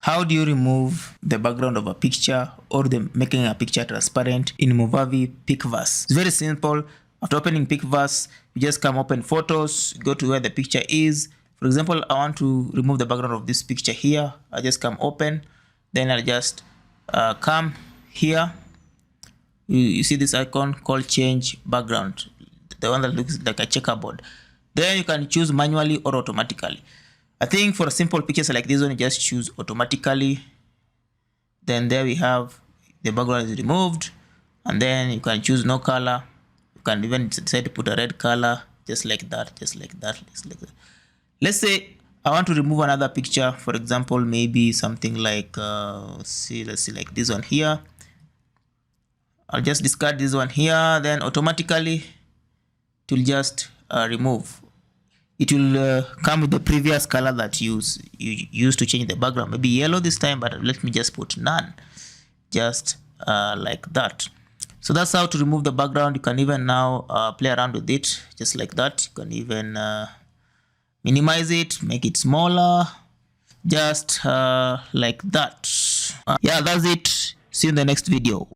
How do you remove the background of a picture or making a picture transparent in Movavi Picverse? It's very simple. After opening Picverse, you just come open photos, go to where the picture is. For example, I want to remove the background of this picture here. I just come open, then I'll just come here. You see this icon called change background, the one that looks like a checkerboard. Then you can choose manually or automatically. I think for simple pictures like this one, you just choose automatically. Then there we have the background is removed, and then you can choose no color. You can even decide to put a red color, just like that, just like that, just like that. Let's say I want to remove another picture, for example, maybe something like let's see like this one here. I'll just discard this one here, then automatically it will just remove. It will come with the previous color that you used to change the background, maybe yellow this time, but let me just put none, just like that. So that's how to remove the background. You can even now play around with it, just like that. You can even minimize it, make it smaller, just like that. Yeah, that's it. See you in the next video.